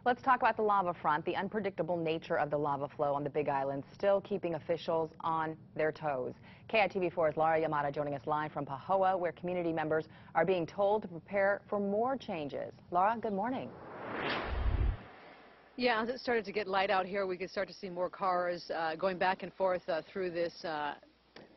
Let's talk about the lava front. The unpredictable nature of the lava flow on the Big Island still keeping officials on their toes. KITV4's Laura Yamada joining us live from Pahoa, where community members are being told to prepare for more changes. Laura, good morning. Yeah, as it started to get light out here, we could start to see more cars going back and forth through this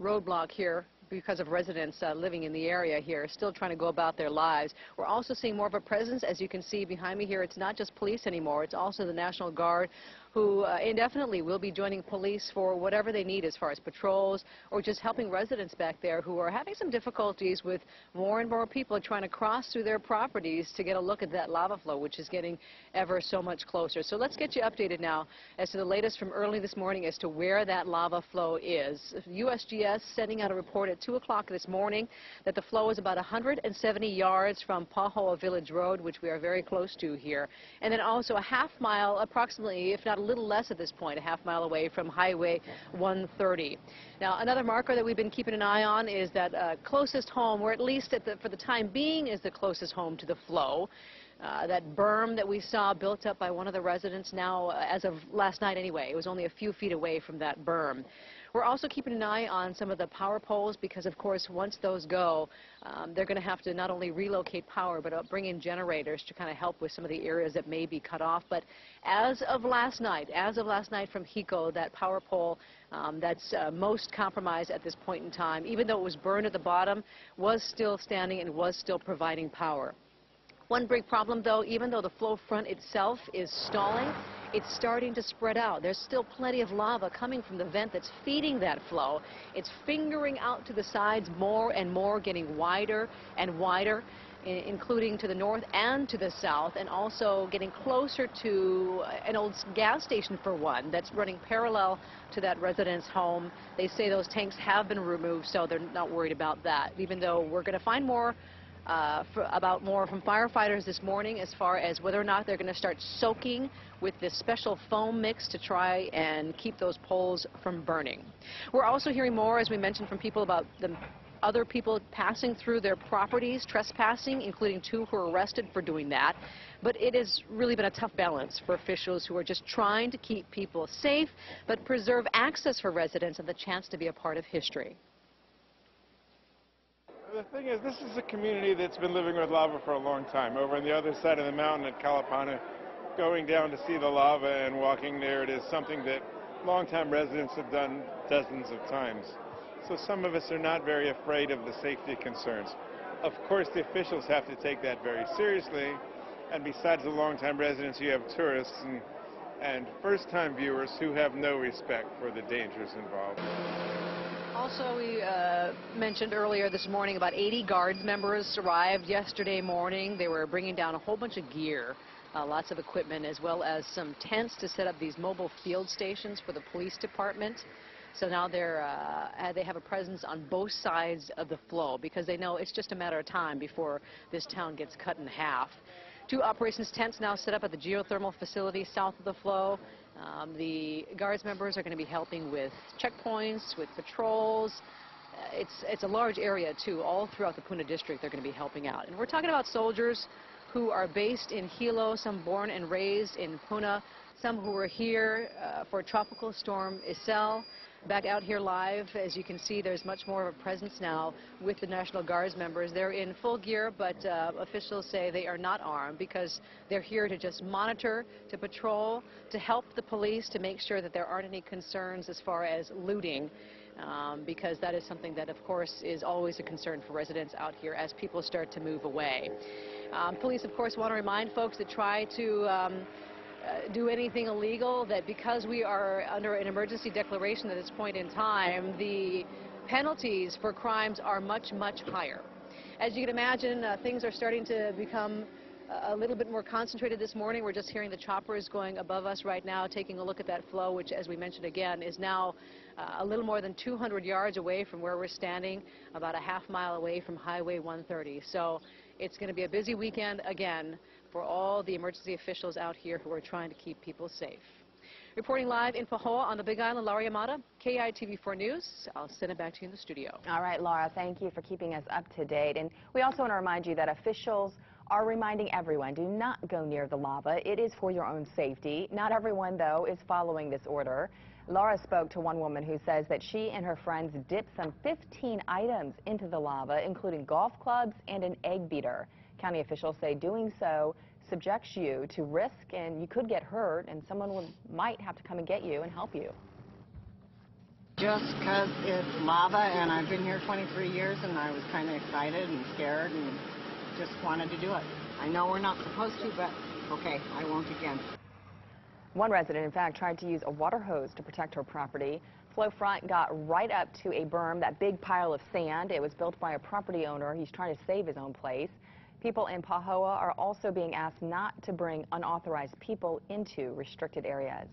roadblock here, because of residents living in the area here, still trying to go about their lives. We're also seeing more of a presence, as you can see behind me here. It's not just police anymore, it's also the National Guard, who indefinitely will be joining police for whatever they need as far as patrols or just helping residents back there who are having some difficulties with more and more people trying to cross through their properties to get a look at that lava flow, which is getting ever so much closer. So let's get you updated now as to the latest from early this morning as to where that lava flow is. USGS sending out a report at 2 o'clock this morning that the flow is about 170 yards from Pahoa Village Road, which we are very close to here, and then also a half mile, approximately, if not a little less at this point, a half mile away from Highway 130. Now, another marker that we've been keeping an eye on is that closest home, or at least for the time being, is the closest home to the flow. That berm that we saw built up by one of the residents now, as of last night anyway, it was only a few feet away from that berm. We're also keeping an eye on some of the power poles because, of course, once those go, they're going to have to not only relocate power, but bring in generators to kind of help with some of the areas that may be cut off. But as of last night from HECO, that power pole that's most compromised at this point in time, even though it was burned at the bottom, was still standing and was still providing power. One big problem, though, even though the flow front itself is stalling, it's starting to spread out. There's still plenty of lava coming from the vent that's feeding that flow. It's fingering out to the sides more and more, getting wider and wider, including to the north and to the south, and also getting closer to an old gas station, for one, that's running parallel to that resident's home. They say those tanks have been removed, so they're not worried about that, even though we're going to find more from firefighters this morning as far as whether or not they're going to start soaking with this special foam mix to try and keep those poles from burning. We're also hearing more, as we mentioned, from people about the other people passing through their properties, trespassing, including 2 who were arrested for doing that. But it has really been a tough balance for officials who are just trying to keep people safe but preserve access for residents and the chance to be a part of history. The thing is, this is a community that's been living with lava for a long time. Over on the other side of the mountain at Kalapana, going down to see the lava and walking there, it is something that longtime residents have done dozens of times. So some of us are not very afraid of the safety concerns. Of course, the officials have to take that very seriously, and besides the longtime residents, you have tourists and first-time viewers who have no respect for the dangers involved. Also, we mentioned earlier this morning about 80 Guards members arrived yesterday morning. They were bringing down a whole bunch of gear, lots of equipment, as well as some tents to set up these mobile field stations for the police department. So now they have a presence on both sides of the flow because they know it's just a matter of time before this town gets cut in half. 2 operations tents now set up at the geothermal facility south of the flow. The Guards members are going to be helping with checkpoints, with patrols. It's a large area, too. All throughout the Puna district, they're going to be helping out. And we're talking about soldiers who are based in Hilo, some born and raised in Puna, some who were here for Tropical Storm Isel. Back out here live, as you can see, there's much more of a presence now with the National Guards members. They're in full gear, but officials say they are not armed because they're here to just monitor, to patrol, to help the police, to make sure that there aren't any concerns as far as looting, because that is something that, of course, is always a concern for residents out here as people start to move away. Police, of course, want to remind folks that try to do anything illegal, that because we are under an emergency declaration at this point in time, the penalties for crimes are much, much higher. As you can imagine, things are starting to become a little bit more concentrated this morning. We're just hearing the choppers going above us right now, taking a look at that flow, which, as we mentioned again, is now a little more than 200 yards away from where we're standing, about a half mile away from Highway 130. So it's going to be a busy weekend again for all the emergency officials out here who are trying to keep people safe. Reporting live in Pahoa on the Big Island, Laura Yamada, KITV4 News. I'll send it back to you in the studio. All right, Laura, thank you for keeping us up to date. And we also want to remind you that officials are reminding everyone, do not go near the lava. It is for your own safety. Not everyone, though, is following this order. Laura spoke to one woman who says that she and her friends dipped some 15 items into the lava, including golf clubs and an egg beater. County officials say doing so subjects you to risk, and you could get hurt, and someone might have to come and get you and help you. Just because it's lava, and I've been here 23 years, and I was kind of excited and scared and just wanted to do it. I know we're not supposed to, but okay, I won't again. One resident, in fact, tried to use a water hose to protect her property. Flow front got right up to a berm, that big pile of sand. It was built by a property owner. He's trying to save his own place. People in Pahoa are also being asked not to bring unauthorized people into restricted areas.